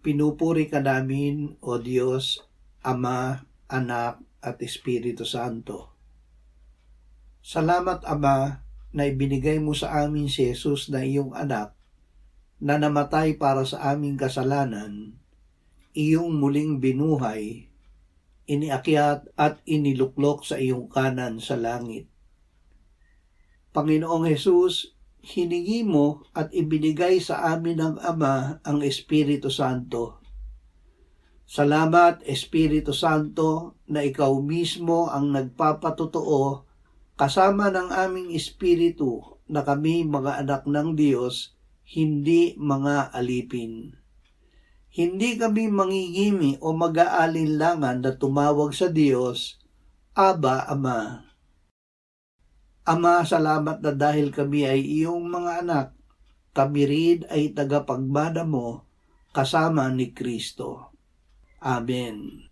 Pinupuri ka namin, O Diyos, Ama, Anak, at Espiritu Santo. Salamat, Ama, na ibinigay mo sa amin si Jesus na iyong anak, na namatay para sa aming kasalanan, iyong muling binuhay, iniakyat at iniluklok sa iyong kanan sa langit. Panginoong Jesus, hiningi mo at ibinigay sa amin ng Ama ang Espiritu Santo. Salamat, Espiritu Santo, na ikaw mismo ang nagpapatotoo kasama ng aming espiritu na kami mga anak ng Diyos, hindi mga alipin. Hindi kami mangingimi o mag-aalinlangan na tumawag sa Diyos, Aba, Ama. Ama, salamat na dahil kami ay iyong mga anak, kami rin ay tagapagmana mo kasama ni Kristo. Amen.